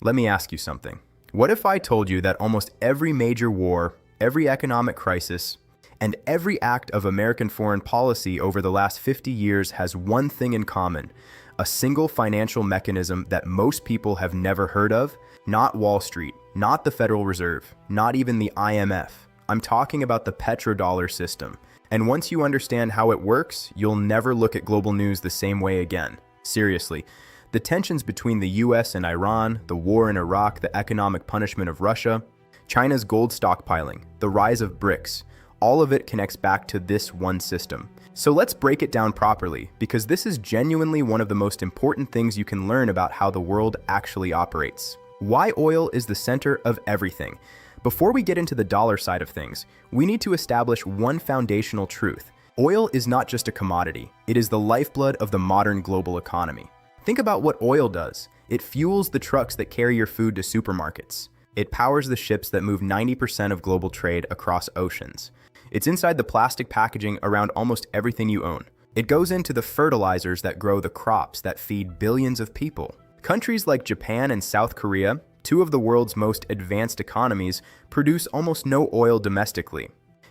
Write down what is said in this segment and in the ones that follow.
Let me ask you something. What if I told you that almost every major war, every economic crisis, and every act of American foreign policy over the last 50 years has one thing in common: a single financial mechanism that most people have never heard of? Not Wall Street, not the Federal Reserve, not even the IMF. I'm talking about the petrodollar system. And once you understand how it works, you'll never look at global news the same way again. Seriously. The tensions between the US and Iran, the war in Iraq, the economic punishment of Russia, China's gold stockpiling, the rise of BRICS, all of it connects back to this one system. So let's break it down properly, because this is genuinely one of the most important things you can learn about how the world actually operates. Why oil is the center of everything. Before we get into the dollar side of things, we need to establish one foundational truth. Oil is not just a commodity, it is the lifeblood of the modern global economy. Think about what oil does. It fuels the trucks that carry your food to supermarkets. It powers the ships that move 90% of global trade across oceans. It's inside the plastic packaging around almost everything you own. It goes into the fertilizers that grow the crops that feed billions of people. Countries like Japan and South Korea, two of the world's most advanced economies, produce almost no oil domestically.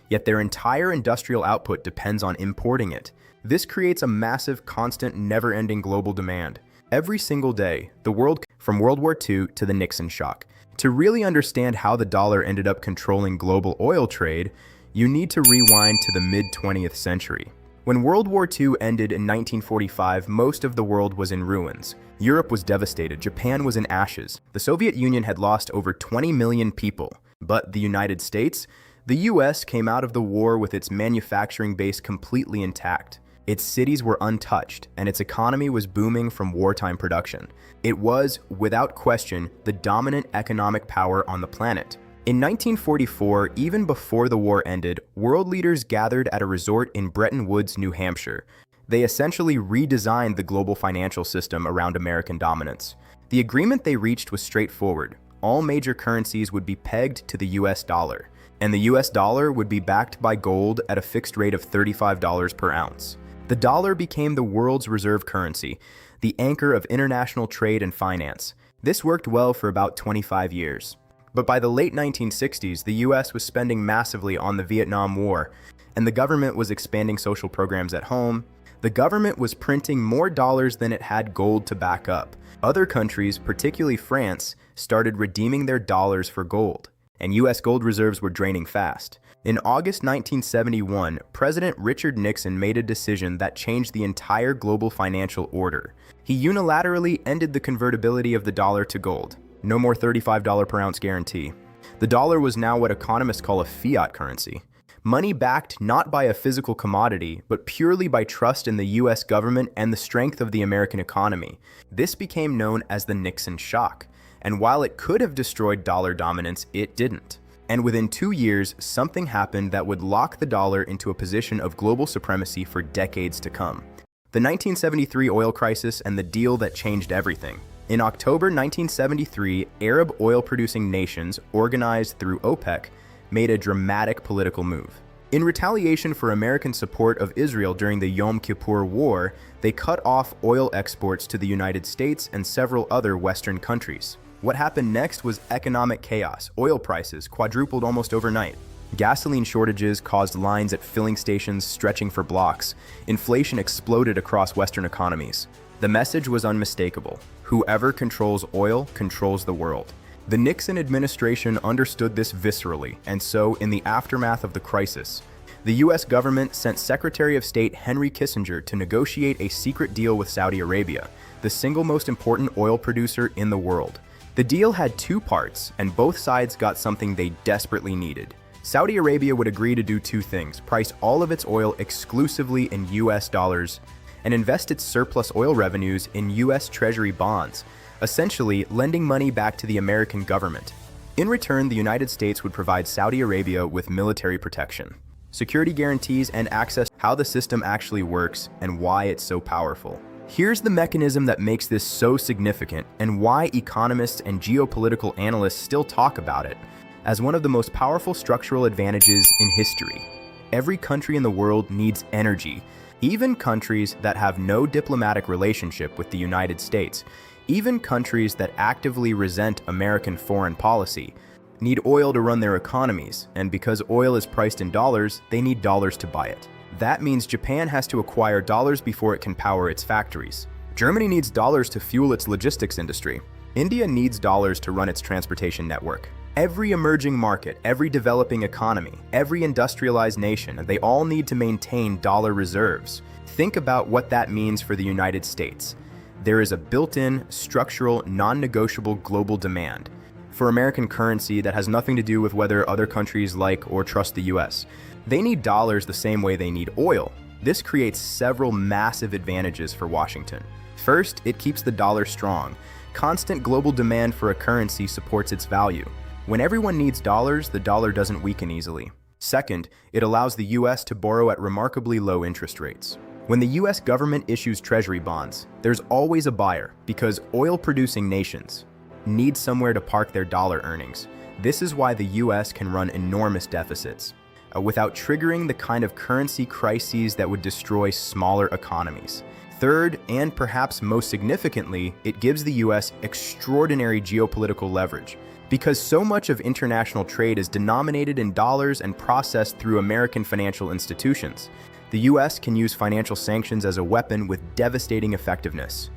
Yet their entire industrial output depends on importing it. This creates a massive, constant, never-ending global demand. Every single day, the world, from World War II to the Nixon shock. To really understand how the dollar ended up controlling global oil trade, you need to rewind to the mid-20th century. When World War II ended in 1945, most of the world was in ruins. Europe was devastated, Japan was in ashes. The Soviet Union had lost over 20 million people. But the United States? The US came out of the war with its manufacturing base completely intact. Its cities were untouched, and its economy was booming from wartime production. It was, without question, the dominant economic power on the planet. In 1944, even before the war ended, world leaders gathered at a resort in Bretton Woods, New Hampshire. They essentially redesigned the global financial system around American dominance. The agreement they reached was straightforward. All major currencies would be pegged to the US dollar, and the US dollar would be backed by gold at a fixed rate of $35 per ounce. The dollar became the world's reserve currency, the anchor of international trade and finance. This worked well for about 25 years. But by the late 1960s, the US was spending massively on the Vietnam War, and the government was expanding social programs at home. The government was printing more dollars than it had gold to back up. Other countries, particularly France, started redeeming their dollars for gold, and US gold reserves were draining fast. In August 1971, President Richard Nixon made a decision that changed the entire global financial order. He unilaterally ended the convertibility of the dollar to gold. No more $35 per ounce guarantee. The dollar was now what economists call a fiat currency. Money backed not by a physical commodity, but purely by trust in the US government and the strength of the American economy. This became known as the Nixon shock. And while it could have destroyed dollar dominance, it didn't. And within 2 years, something happened that would lock the dollar into a position of global supremacy for decades to come. The 1973 oil crisis and the deal that changed everything. In October 1973, Arab oil-producing nations, organized through OPEC, made a dramatic political move. In retaliation for American support of Israel during the Yom Kippur War, they cut off oil exports to the United States and several other Western countries. What happened next was economic chaos. Oil prices quadrupled almost overnight. Gasoline shortages caused lines at filling stations stretching for blocks. Inflation exploded across Western economies. The message was unmistakable. Whoever controls oil controls the world. The Nixon administration understood this viscerally, and so, in the aftermath of the crisis, the US government sent Secretary of State Henry Kissinger to negotiate a secret deal with Saudi Arabia, the single most important oil producer in the world. The deal had two parts, and both sides got something they desperately needed. Saudi Arabia would agree to do two things: price all of its oil exclusively in US dollars, and invest its surplus oil revenues in US Treasury bonds, essentially lending money back to the American government. In return, the United States would provide Saudi Arabia with military protection, security guarantees, and access to how the system actually works and why it's so powerful. Here's the mechanism that makes this so significant and why economists and geopolitical analysts still talk about it as one of the most powerful structural advantages in history. Every country in the world needs energy. Even countries that have no diplomatic relationship with the United States, Even countries that actively resent American foreign policy need oil to run their economies, and because oil is priced in dollars, they need dollars to buy it. That means Japan has to acquire dollars before it can power its factories. Germany needs dollars to fuel its logistics industry. India needs dollars to run its transportation network. Every emerging market, every developing economy, every industrialized nation, they all need to maintain dollar reserves. Think about what that means for the United States. There is a built-in, structural, non-negotiable global demand for American currency that has nothing to do with whether other countries like or trust the US. They need dollars the same way they need oil. This creates several massive advantages for Washington. First, it keeps the dollar strong. Constant global demand for a currency supports its value. When everyone needs dollars, the dollar doesn't weaken easily. Second, it allows the US to borrow at remarkably low interest rates. When the US government issues treasury bonds, there's always a buyer because oil-producing nations need somewhere to park their dollar earnings. This is why the US can run enormous deficits without triggering the kind of currency crises that would destroy smaller economies. Third, and perhaps most significantly, it gives the US extraordinary geopolitical leverage. Because so much of international trade is denominated in dollars and processed through American financial institutions, the US can use financial sanctions as a weapon with devastating effectiveness.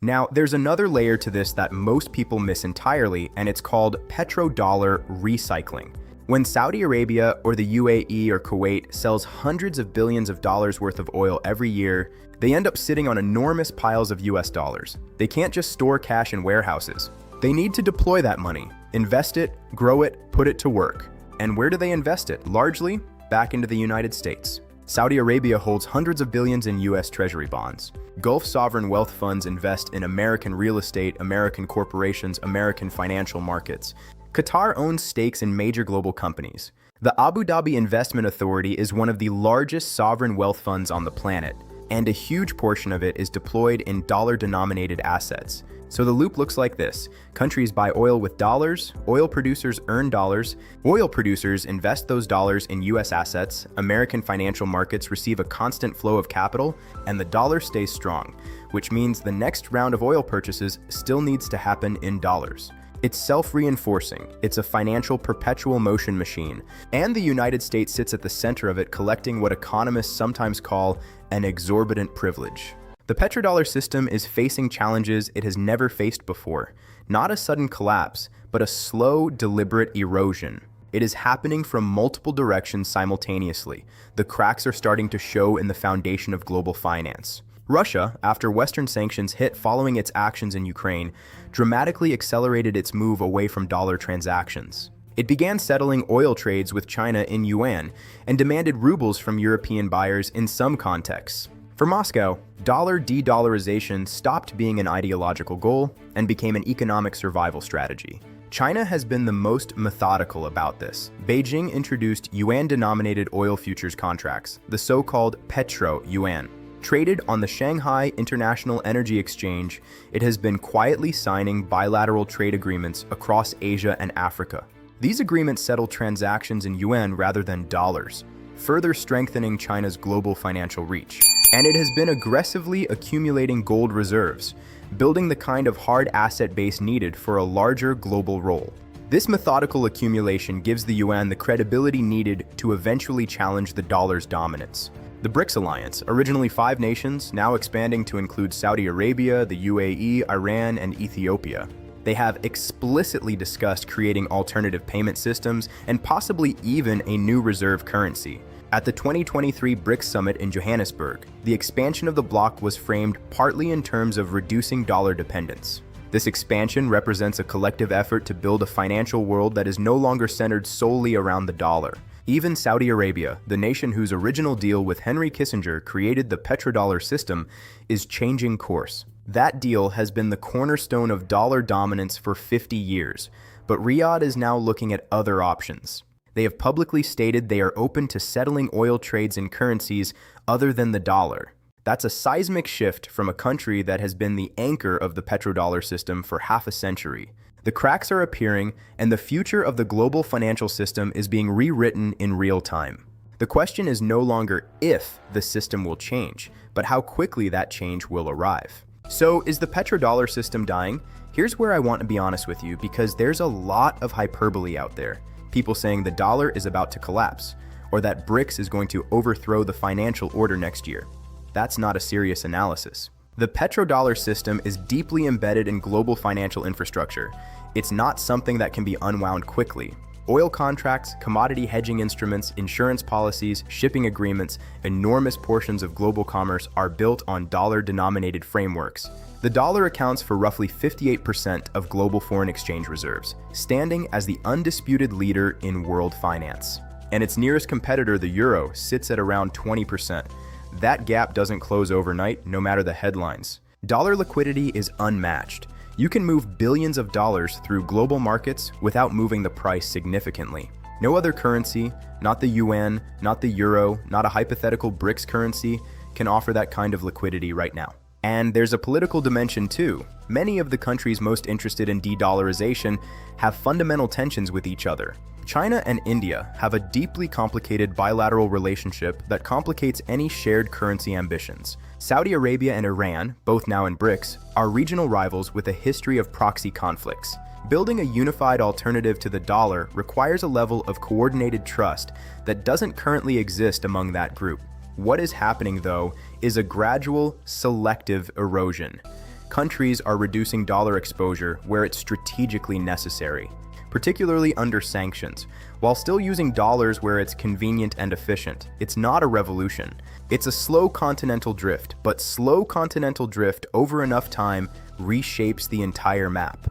Now, there's another layer to this that most people miss entirely, and it's called petrodollar recycling. When Saudi Arabia or the UAE or Kuwait sells hundreds of billions of dollars worth of oil every year, they end up sitting on enormous piles of US dollars. They can't just store cash in warehouses. They need to deploy that money, invest it, grow it, put it to work. And where do they invest it? Largely, back into the United States. Saudi Arabia holds hundreds of billions in US Treasury bonds. Gulf sovereign wealth funds invest in American real estate, American corporations, American financial markets. Qatar owns stakes in major global companies. The Abu Dhabi Investment Authority is one of the largest sovereign wealth funds on the planet, and a huge portion of it is deployed in dollar-denominated assets. So the loop looks like this. Countries buy oil with dollars, oil producers earn dollars, oil producers invest those dollars in US assets, American financial markets receive a constant flow of capital, and the dollar stays strong, which means the next round of oil purchases still needs to happen in dollars. It's self-reinforcing, it's a financial perpetual motion machine, and the United States sits at the center of it, collecting what economists sometimes call an exorbitant privilege. The petrodollar system is facing challenges it has never faced before. Not a sudden collapse, but a slow, deliberate erosion. It is happening from multiple directions simultaneously. The cracks are starting to show in the foundation of global finance. Russia, after Western sanctions hit following its actions in Ukraine, dramatically accelerated its move away from dollar transactions. It began settling oil trades with China in yuan and demanded rubles from European buyers in some contexts. For Moscow, dollar de-dollarization stopped being an ideological goal and became an economic survival strategy. China has been the most methodical about this. Beijing introduced yuan-denominated oil futures contracts, the so-called petro-yuan. Traded on the Shanghai International Energy Exchange, it has been quietly signing bilateral trade agreements across Asia and Africa. These agreements settle transactions in yuan rather than dollars, further strengthening China's global financial reach. And it has been aggressively accumulating gold reserves, building the kind of hard asset base needed for a larger global role. This methodical accumulation gives the yuan the credibility needed to eventually challenge the dollar's dominance. The BRICS alliance, originally 5 nations, now expanding to include Saudi Arabia, the UAE, Iran, and Ethiopia. They have explicitly discussed creating alternative payment systems and possibly even a new reserve currency. At the 2023 BRICS summit in Johannesburg, the expansion of the bloc was framed partly in terms of reducing dollar dependence. This expansion represents a collective effort to build a financial world that is no longer centered solely around the dollar. Even Saudi Arabia, the nation whose original deal with Henry Kissinger created the petrodollar system, is changing course. That deal has been the cornerstone of dollar dominance for 50 years, but Riyadh is now looking at other options. They have publicly stated they are open to settling oil trades in currencies other than the dollar. That's a seismic shift from a country that has been the anchor of the petrodollar system for half a century. The cracks are appearing, and the future of the global financial system is being rewritten in real time. The question is no longer if the system will change, but how quickly that change will arrive. So is the petrodollar system dying? Here's where I want to be honest with you, because there's a lot of hyperbole out there. People saying the dollar is about to collapse, or that BRICS is going to overthrow the financial order next year. That's not a serious analysis. The petrodollar system is deeply embedded in global financial infrastructure. It's not something that can be unwound quickly. Oil contracts, commodity hedging instruments, insurance policies, shipping agreements, enormous portions of global commerce are built on dollar-denominated frameworks. The dollar accounts for roughly 58% of global foreign exchange reserves, standing as the undisputed leader in world finance. And its nearest competitor, the euro, sits at around 20%. That gap doesn't close overnight, no matter the headlines. Dollar liquidity is unmatched. You can move billions of dollars through global markets without moving the price significantly. No other currency, not the yuan, not the euro, not a hypothetical BRICS currency, can offer that kind of liquidity right now. And there's a political dimension too. Many of the countries most interested in de-dollarization have fundamental tensions with each other. China and India have a deeply complicated bilateral relationship that complicates any shared currency ambitions. Saudi Arabia and Iran, both now in BRICS, are regional rivals with a history of proxy conflicts. Building a unified alternative to the dollar requires a level of coordinated trust that doesn't currently exist among that group. What is happening, though, is a gradual, selective erosion. Countries are reducing dollar exposure where it's strategically necessary, particularly under sanctions, while still using dollars where it's convenient and efficient. It's not a revolution. It's a slow continental drift, but slow continental drift over enough time reshapes the entire map.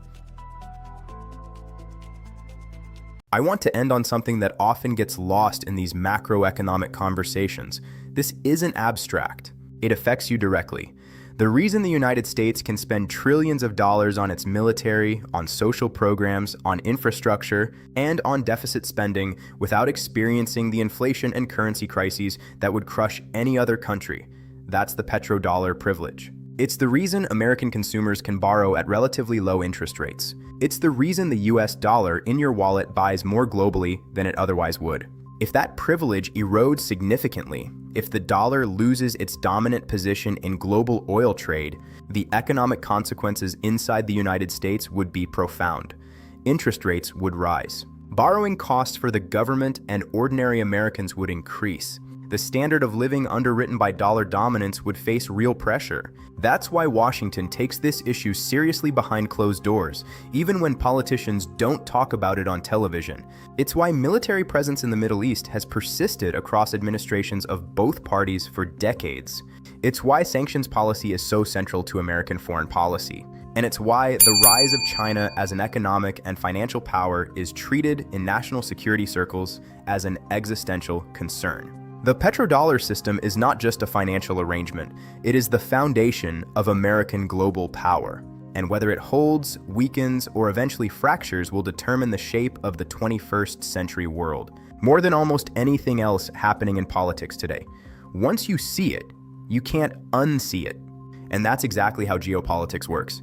I want to end on something that often gets lost in these macroeconomic conversations. This isn't abstract. It affects you directly. The reason the United States can spend trillions of dollars on its military, on social programs, on infrastructure, and on deficit spending without experiencing the inflation and currency crises that would crush any other country, that's the petrodollar privilege. It's the reason American consumers can borrow at relatively low interest rates. It's the reason the US dollar in your wallet buys more globally than it otherwise would. If that privilege erodes significantly, if the dollar loses its dominant position in global oil trade, the economic consequences inside the United States would be profound. Interest rates would rise. Borrowing costs for the government and ordinary Americans would increase. The standard of living underwritten by dollar dominance would face real pressure. That's why Washington takes this issue seriously behind closed doors, even when politicians don't talk about it on television. It's why military presence in the Middle East has persisted across administrations of both parties for decades. It's why sanctions policy is so central to American foreign policy. And it's why the rise of China as an economic and financial power is treated in national security circles as an existential concern. The petrodollar system is not just a financial arrangement, it is the foundation of American global power. And whether it holds, weakens, or eventually fractures will determine the shape of the 21st century world, more than almost anything else happening in politics today. Once you see it, you can't unsee it. And that's exactly how geopolitics works.